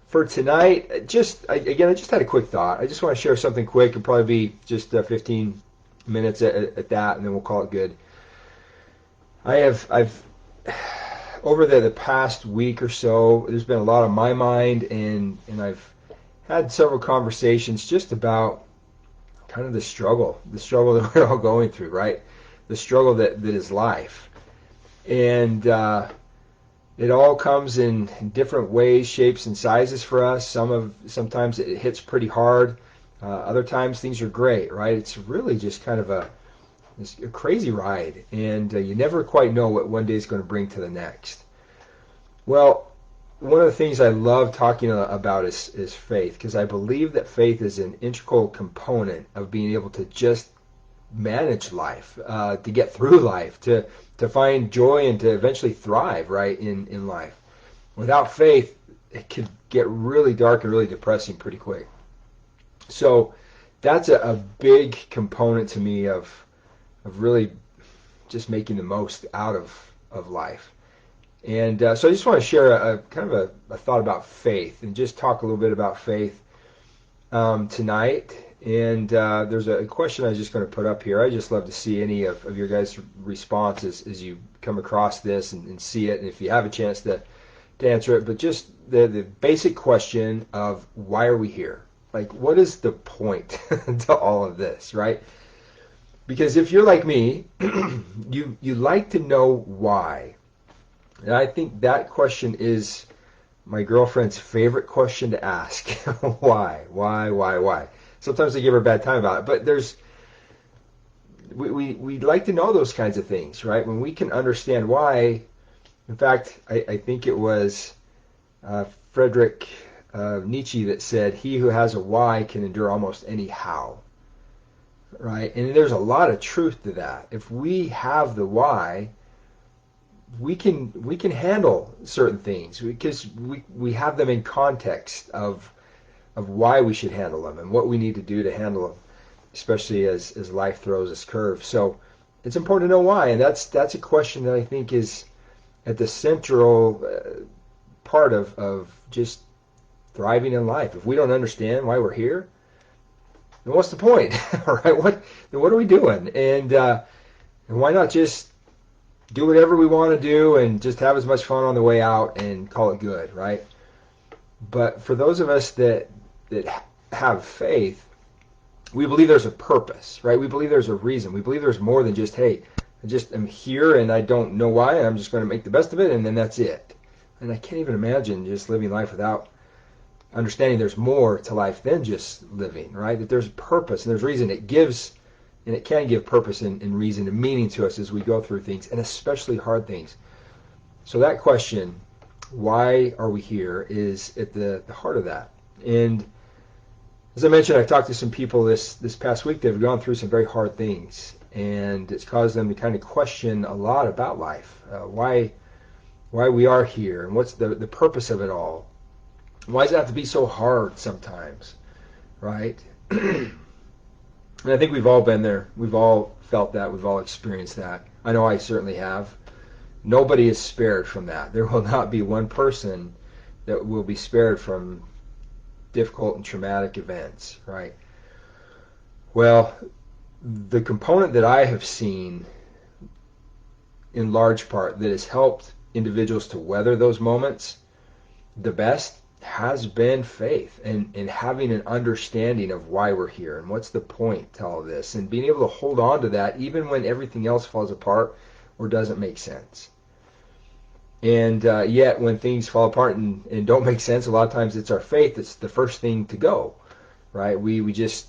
For tonight, again, I just had a quick thought. I just want to share something quick. It'll probably be just 15 minutes at that, and then we'll call it good. I've over the past week or so, there's been a lot on my mind, and I've had several conversations just about kind of the struggle that we're all going through, right? The struggle that is life, and it all comes in different ways, shapes, and sizes for us. Sometimes it hits pretty hard. Other times things are great, right? It's really just kind of it's a crazy ride, and you never quite know what one day is going to bring to the next. Well, one of the things I love talking about is faith, because I believe that faith is an integral component of being able to just manage life, to get through life, to find joy and to eventually thrive, right, in life. Without faith, it could get really dark and really depressing pretty quick. So that's a big component to me of really just making the most out of life. And so I just want to share a kind of a thought about faith and just talk a little bit about faith tonight. And there's a question I was just going to put up here. I just love to see any of your guys' responses as you come across this and see it, and if you have a chance to answer it. But just the basic question of why are we here? Like, what is the point to all of this, right? Because if you're like me, you like to know why. And I think that question is my girlfriend's favorite question to ask. Why? Why? Sometimes I give her a bad time about it, but we like to know those kinds of things, right? When we can understand why. In fact, I think it was Friedrich Nietzsche that said, "He who has a why can endure almost any how." Right? And there's a lot of truth to that. If we have the why, we can handle certain things because we have them in context of why we should handle them and what we need to do to handle them, especially as life throws us curves. So it's important to know why, and that's a question that I think is at the central part of just thriving in life. If we don't understand why we're here, then what's the point? All right, what are we doing? And why not just do whatever we want to do and just have as much fun on the way out and call it good, right? But for those of us that have faith, we believe there's a purpose, right? We believe there's a reason. We believe there's more than just, hey, I just am here and I don't know why, and I'm just going to make the best of it, and then that's it. And I can't even imagine just living life without understanding there's more to life than just living, right? That there's purpose and there's reason. It gives, and it can give purpose and reason and meaning to us as we go through things, and especially hard things. So that question, why are we here, is at the heart of that. And as I mentioned, I've talked to some people this past week that have gone through some very hard things, and it's caused them to kind of question a lot about life, why we are here, and what's the purpose of it all. Why does it have to be so hard sometimes, right? And I think we've all been there. We've all felt that. We've all experienced that. I know I certainly have. Nobody is spared from that. There will not be one person that will be spared from difficult and traumatic events, right? Well, the component that I have seen in large part that has helped individuals to weather those moments the best has been faith and having an understanding of why we're here and what's the point to all of this, and being able to hold on to that even when everything else falls apart or doesn't make sense. And yet when things fall apart and don't make sense, a lot of times it's our faith that's the first thing to go, right? We just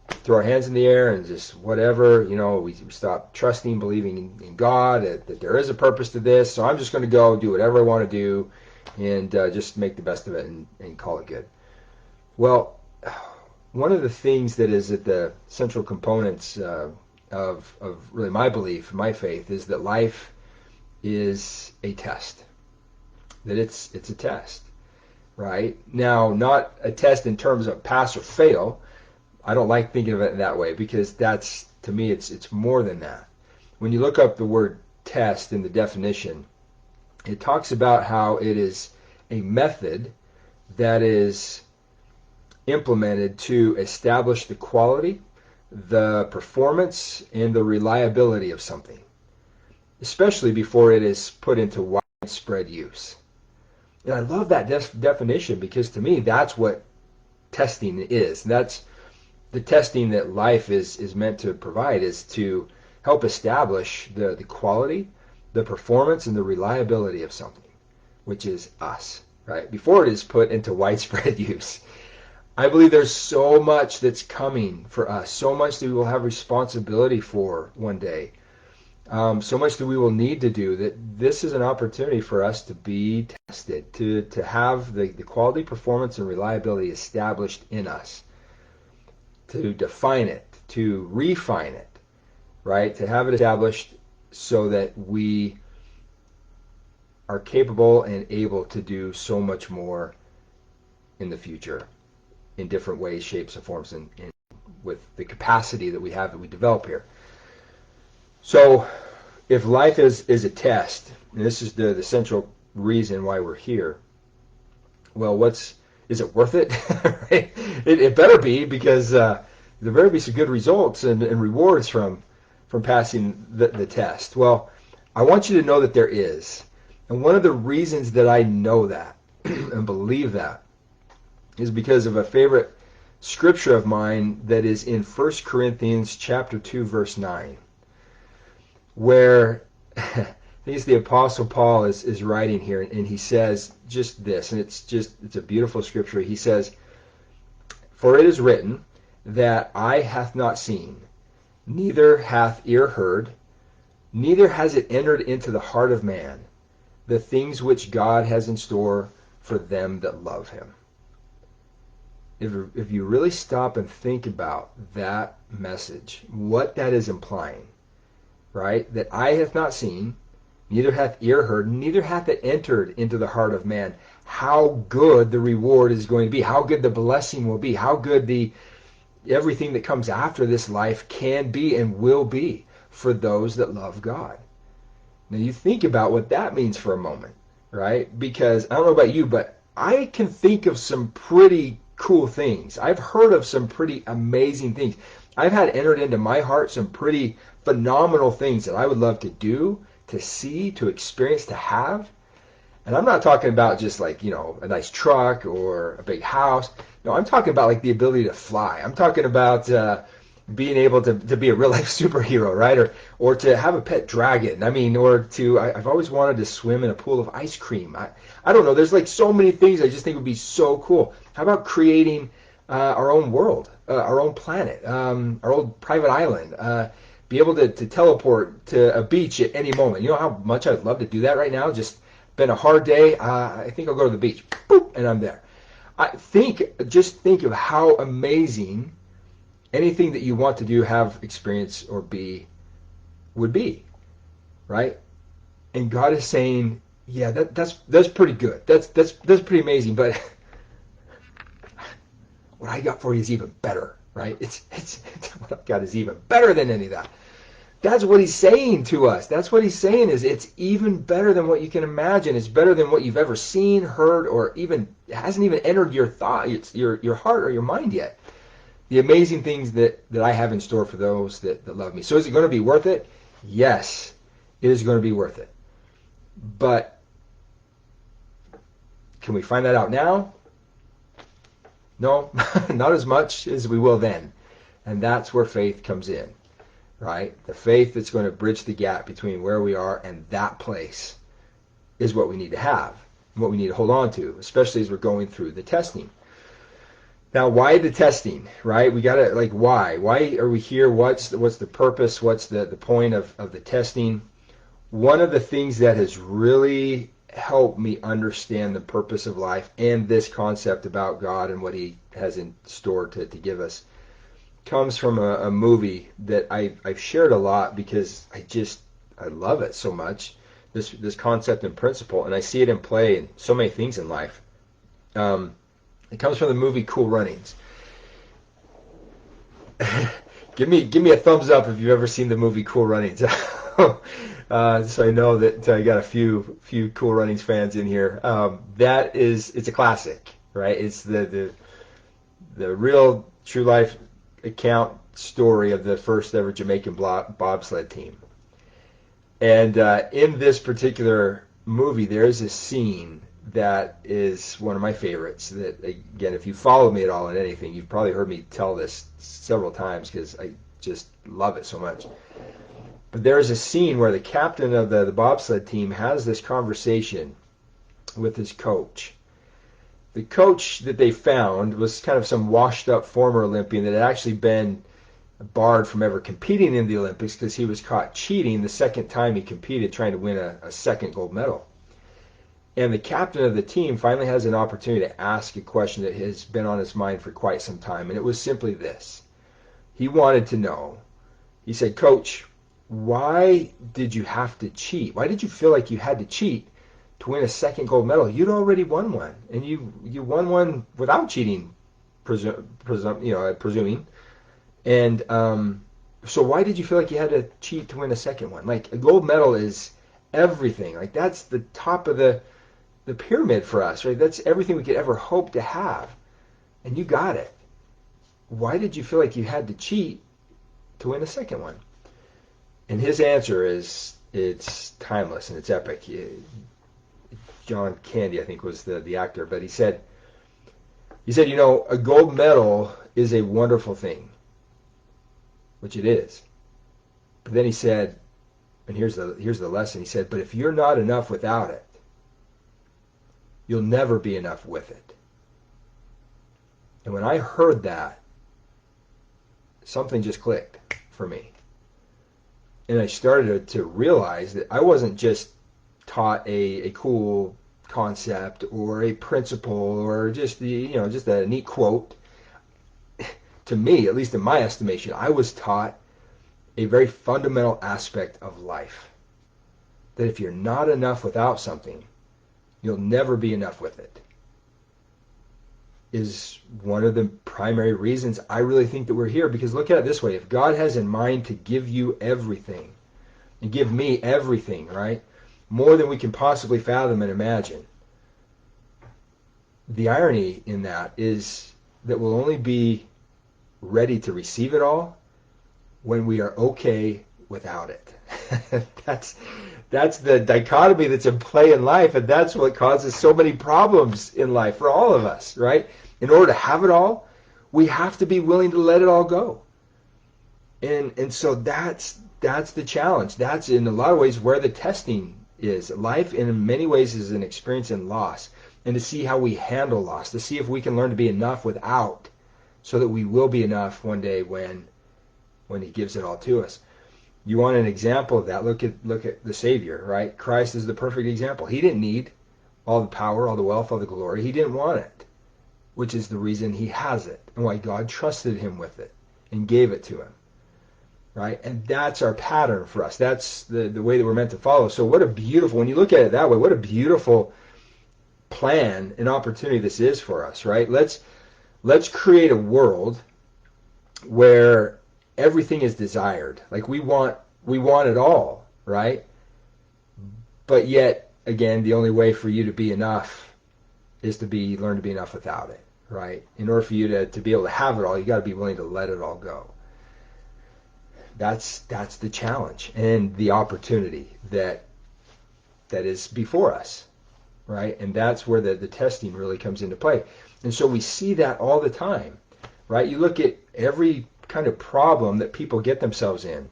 throw our hands in the air and just whatever, we stop trusting, believing in God, that there is a purpose to this, so I'm just going to go do whatever I want to do and just make the best of it and call it good. Well, one of the things that is at the central components of really my belief, my faith, is that life is a test. That it's a test, right? Now, not a test in terms of pass or fail. I don't like thinking of it that way because that's, to me, it's more than that. When you look up the word test in the definition, it talks about how it is a method that is implemented to establish the quality, the performance, and the reliability of something, especially before it is put into widespread use. And I love that definition, because to me that's what testing is. That's the testing that life is meant to provide, is to help establish the quality, the performance, and the reliability of something, which is us, right? Before it is put into widespread use. I believe there's so much that's coming for us, so much that we will have responsibility for one day, so much that we will need to do, that this is an opportunity for us to be tested, to have the quality, performance, and reliability established in us, to define it, to refine it, right? To have it established so that we are capable and able to do so much more in the future, in different ways, shapes, and forms, and with the capacity that we have, that we develop here. So if life is a test, and this is the central reason why we're here, well, is it worth it? Right? It better be, because there better be some good results and rewards from passing the test. Well, I want you to know that there is. And one of the reasons that I know that and believe that is because of a favorite scripture of mine that is in 1 Corinthians chapter 2, verse 9, where I think it's the Apostle Paul is writing here, and he says just this, and it's a beautiful scripture. He says, "For it is written that eye hath not seen, neither hath ear heard, neither has it entered into the heart of man, the things which God has in store for them that love him." If you really stop and think about that message, what that is implying, right? That eye hath not seen, neither hath ear heard, neither hath it entered into the heart of man, how good the reward is going to be, how good the blessing will be, how good everything that comes after this life can be and will be for those that love God. Now you think about what that means for a moment, right? Because I don't know about you, but I can think of some pretty cool things. I've heard of some pretty amazing things. I've had entered into my heart some pretty phenomenal things that I would love to do, to see, to experience, to have. And I'm not talking about just like, a nice truck or a big house. No, I'm talking about like the ability to fly. I'm talking about being able to be a real life superhero, right? Or to have a pet dragon. I've always wanted to swim in a pool of ice cream. I don't know. There's like so many things I just think would be so cool. How about creating our own world, our own planet, our own private island, be able to teleport to a beach at any moment. You know how much I'd love to do that right now? Just been a hard day. I think I'll go to the beach. Boop, and I'm there. Just think of how amazing anything that you want to do, have, experience, or be would be, right? And God is saying, yeah, that's pretty good. That's pretty amazing. But what I got for you is even better, right? It's what I've got is even better than any of that. That's what he's saying to us. That's what he's saying, is it's even better than what you can imagine. It's better than what you've ever seen, heard, or even hasn't even entered your thought, your heart or your mind yet. The amazing things that I have in store for those that love me. So is it going to be worth it? Yes, it is going to be worth it. But can we find that out now? No, not as much as we will then. And that's where faith comes in, right? The faith that's going to bridge the gap between where we are and that place is what we need to have, and what we need to hold on to, especially as we're going through the testing. Now, why the testing, right? We got to, why? Why are we here? What's the purpose? What's the point of the testing? One of the things that has really helped me understand the purpose of life and this concept about God and what he has in store to give us comes from a movie that I've shared a lot because I love it so much, this concept and principle, and I see it in play in so many things in life. It comes from the movie Cool Runnings. Give me a thumbs up if you've ever seen the movie Cool Runnings. So I know that I got a few Cool Runnings fans in here. It's a classic, right? It's the real true life account story of the first ever Jamaican bobsled team. And in this particular movie, there is a scene that is one of my favorites. That, again, if you follow me at all in anything, you've probably heard me tell this several times because I just love it so much. But there is a scene where the captain of the bobsled team has this conversation with his coach. The coach that they found was kind of some washed up former Olympian that had actually been barred from ever competing in the Olympics because he was caught cheating the second time he competed, trying to win a second gold medal. And the captain of the team finally has an opportunity to ask a question that has been on his mind for quite some time, and it was simply this. He wanted to know, he said, "Coach, why did you have to cheat? Why did you feel like you had to cheat to win a second gold medal? You'd already won one, and you won one without cheating, presuming. And so why did you feel like you had to cheat to win a second one? Like, a gold medal is everything. Like, that's the top of the pyramid for us, right? That's everything we could ever hope to have, and you got it. Why did you feel like you had to cheat to win a second one?" And his answer is, it's timeless and it's epic. John Candy, I think, was the actor, but he said, a gold medal is a wonderful thing, which it is. But then he said, and here's the lesson. He said, but if you're not enough without it, you'll never be enough with it. And when I heard that, something just clicked for me. And I started to realize that I wasn't just taught a cool concept or a principle or just a neat quote. To me, at least in my estimation, I was taught a very fundamental aspect of life. That if you're not enough without something, you'll never be enough with it. Is one of the primary reasons I really think that we're here. Because look at it this way. If God has in mind to give you everything, and give me everything, right? More than we can possibly fathom and imagine. The irony in that is that we'll only be ready to receive it all when we are okay without it. That's the dichotomy that's in play in life, and that's what causes so many problems in life for all of us, right? In order to have it all, we have to be willing to let it all go. And so that's the challenge. That's in a lot of ways where the testing is. Life in many ways is an experience in loss, and to see how we handle loss, to see if we can learn to be enough without, so that we will be enough one day when he gives it all to us. You want an example of that? Look at the Savior, right? Christ is the perfect example. He didn't need all the power, all the wealth, all the glory. He didn't want it, which is the reason he has it and why God trusted him with it and gave it to him, right? And that's our pattern for us. That's the way that we're meant to follow. So what a beautiful, when you look at it that way, what a beautiful plan and opportunity this is for us, right? Let's create a world where everything is desired. Like we want it all, right? But yet, again, the only way for you to be enough is to learn to be enough without it, right? In order for you to be able to have it all, you got to be willing to let it all go. That's the challenge and the opportunity that is before us, right? And that's where the testing really comes into play. And so we see that all the time, right? You look at every kind of problem that people get themselves in.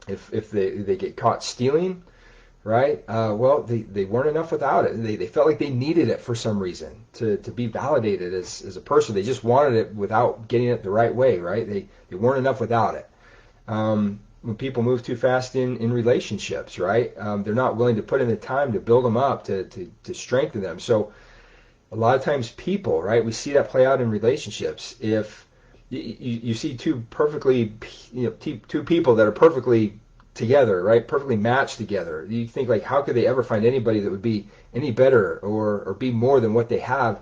If they get caught stealing, right? Well, they weren't enough without it. They felt like they needed it for some reason to be validated as a person. They just wanted it without getting it the right way, right? They weren't enough without it. When people move too fast in relationships, right? They're not willing to put in the time to build them up, to strengthen them. So a lot of times people, right? We see that play out in relationships. If you see two people that are perfectly together, right? Perfectly matched together. You think, like, how could they ever find anybody that would be any better or be more than what they have?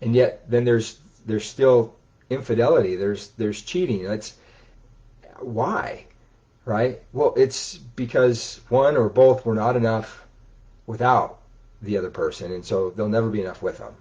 And yet then there's still infidelity. There's cheating. That's why, right? Well, it's because one or both were not enough without the other person, and so they'll never be enough with them.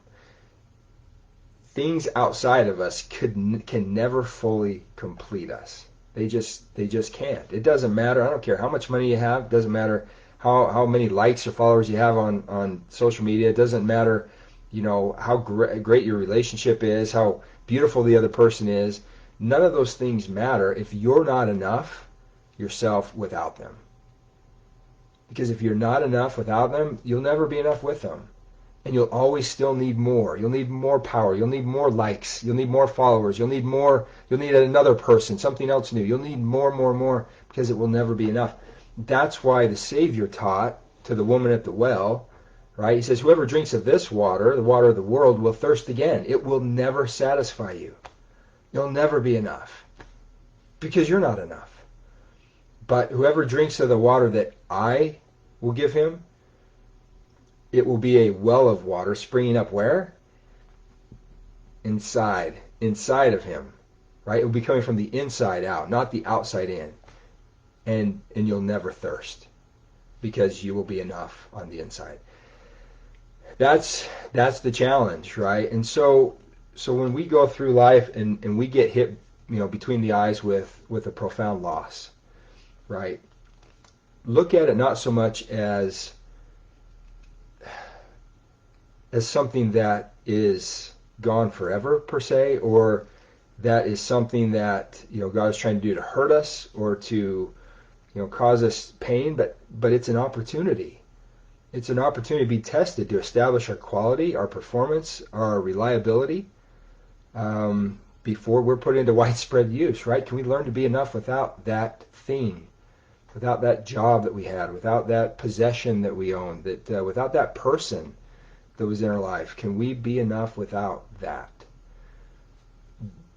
things outside of us can never fully complete us. They just can't. It doesn't matter. I don't care how much money you have. It doesn't matter how many likes or followers you have on social media. It doesn't matter, how great your relationship is, how beautiful the other person is. None of those things matter if you're not enough yourself without them. Because if you're not enough without them, you'll never be enough with them. And you'll always still need more. You'll need more power. You'll need more likes. You'll need more followers. You'll need another person, something else new. You'll need more, because it will never be enough. That's why the Savior taught to the woman at the well, right? He says, whoever drinks of this water, the water of the world, will thirst again. It will never satisfy you. You'll never be enough, because you're not enough. But whoever drinks of the water that I will give him, it will be a well of water springing up where? Inside of him, right? It will be coming from the inside out, not the outside in. And you'll never thirst, because you will be enough on the inside. That's the challenge, right? And so when we go through life and we get hit, between the eyes with a profound loss, right? Look at it not so much as something that is gone forever per se, or that is something that God is trying to do to hurt us or to cause us pain, but it's an opportunity. It's an opportunity to be tested, to establish our quality, our performance, our reliability, before we're put into widespread use, right? Can we learn to be enough without that thing, without that job that we had, without that possession that we owned, without that person that was in our life? Can we be enough without that?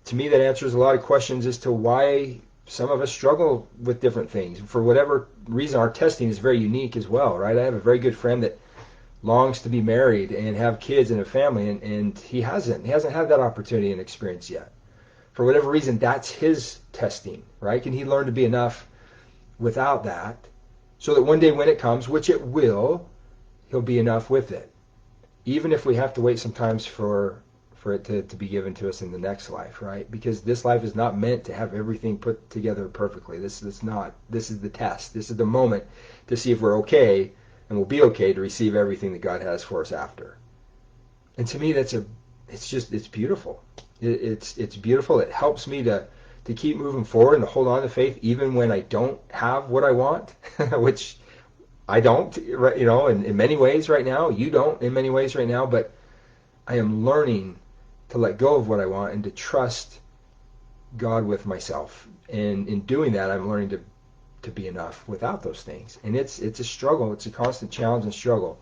To me, that answers a lot of questions as to why some of us struggle with different things. For whatever reason, our testing is very unique as well, right? I have a very good friend that longs to be married and have kids and a family, and he hasn't had that opportunity and experience yet. For whatever reason, that's his testing, right? Can he learn to be enough without that, so that one day when it comes, which it will, he'll be enough with it, even if we have to wait sometimes for it to be given to us in the next life, right? Because this life is not meant to have everything put together perfectly. This is the test. This is the moment to see if we're okay, and we'll be okay to receive everything that God has for us after. And to me, it's beautiful. It's beautiful. It helps me to keep moving forward and to hold on to faith even when I don't have what I want, which I don't, in many ways right now. You don't in many ways right now, but I am learning to let go of what I want and to trust God with myself. And in doing that, I'm learning to be enough without those things. And it's a struggle. It's a constant challenge and struggle.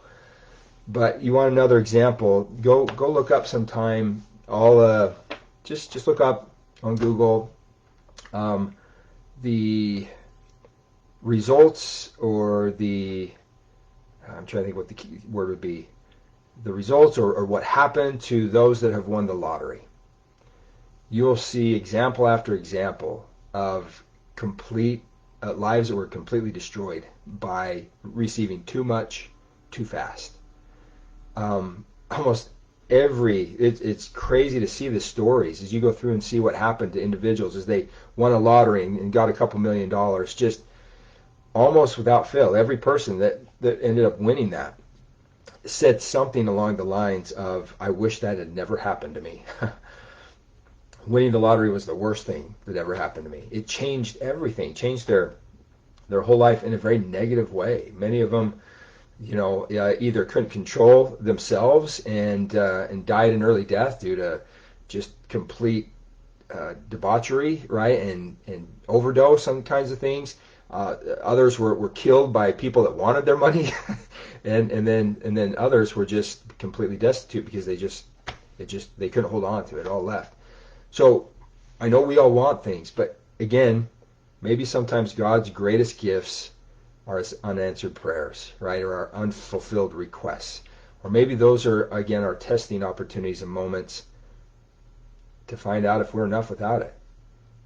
But you want another example? Go look up sometime. Just look up on Google the results, or I'm trying to think what the key word would be. The results or what happened to those that have won the lottery. You'll see example after example of complete lives that were completely destroyed by receiving too much too fast. Almost it's crazy to see the stories as you go through and see what happened to individuals as they won a lottery and got a couple $1 million, just almost without fail. Every person that ended up winning that said something along the lines of, I wish that had never happened to me. Winning the lottery was the worst thing that ever happened to me. It changed everything, changed their whole life in a very negative way. Many of them, either couldn't control themselves and died an early death due to just complete debauchery, right, and overdose on kinds of things. Others were killed by people that wanted their money, and then others were just completely destitute because they couldn't hold on to it. It all left. So I know we all want things, but again, maybe sometimes God's greatest gifts are his unanswered prayers, right, or our unfulfilled requests, or maybe those are again our testing opportunities and moments to find out if we're enough without it,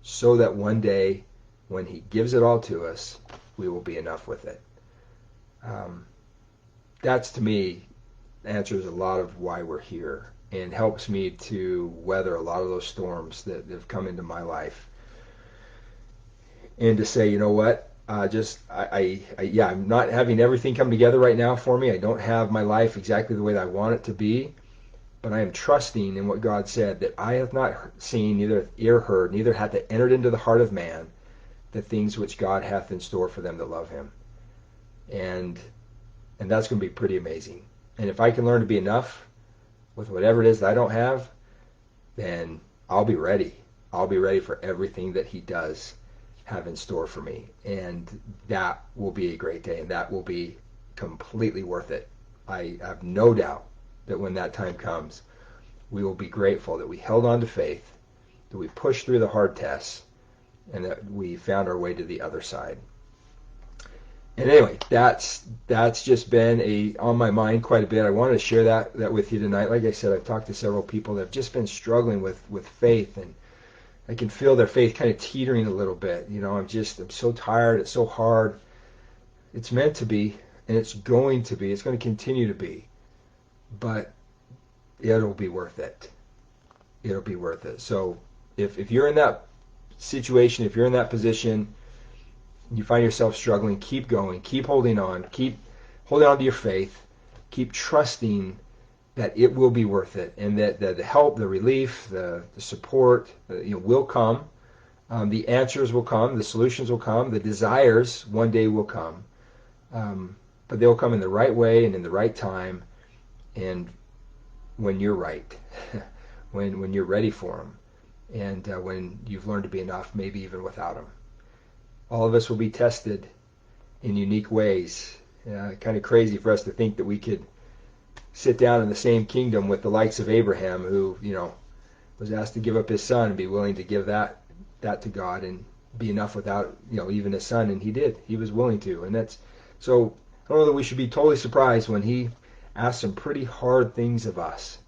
so that one day when he gives it all to us, we will be enough with it. That's, to me, answers a lot of why we're here. and helps me to weather a lot of those storms that have come into my life. And to say, you know what, yeah, I'm not having everything come together right now for me. I don't have my life exactly the way that I want it to be, but I am trusting in what God said, that I have not seen, neither ear heard, neither hath it entered into the heart of man, the things which God hath in store for them that love him. And that's going to be pretty amazing. And if I can learn to be enough with whatever it is that I don't have, then I'll be ready. I'll be ready for everything that he does have in store for me. And that will be a great day, and that will be completely worth it. I have no doubt that when that time comes, we will be grateful that we held on to faith, that we pushed through the hard tests, and that we found our way to the other side. And anyway, that's just been on my mind quite a bit. I wanted to share that with you tonight. Like I said, I've talked to several people that have just been struggling with faith, and I can feel their faith kind of teetering a little bit. I'm so tired. It's so hard. It's meant to be, and it's going to be. It's going to continue to be. But it'll be worth it. It'll be worth it. So if you're in that situation, if you're in that position, you find yourself struggling, keep going, keep holding on to your faith, keep trusting that it will be worth it, and that the help, the relief, the support, will come. The answers will come, the solutions will come, the desires one day will come, but they'll come in the right way and in the right time, and when you're right, when you're ready for them, and when you've learned to be enough, maybe even without them. All of us will be tested in unique ways. Kind of crazy for us to think that we could sit down in the same kingdom with the likes of Abraham, who was asked to give up his son and be willing to give that to God and be enough without even his son, and he did. He was willing to, and that's so. I don't know that we should be totally surprised when he asked some pretty hard things of us.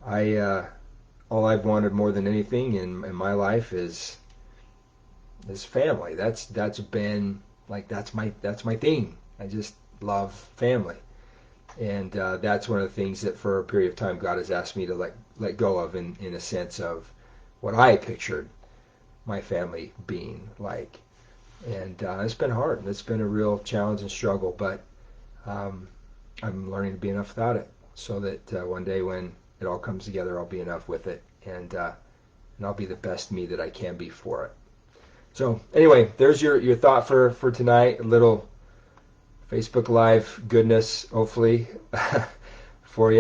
All I've wanted more than anything in my life is family. That's been like that's my thing. I just love family, and that's one of the things that for a period of time God has asked me to let go of in a sense of what I pictured my family being like. And it's been hard. It's been a real challenge and struggle, but I'm learning to be enough without it, so that one day when it all comes together, I'll be enough with it, and I'll be the best me that I can be for it. So anyway, there's your thought for tonight. A little Facebook Live goodness, hopefully, for you.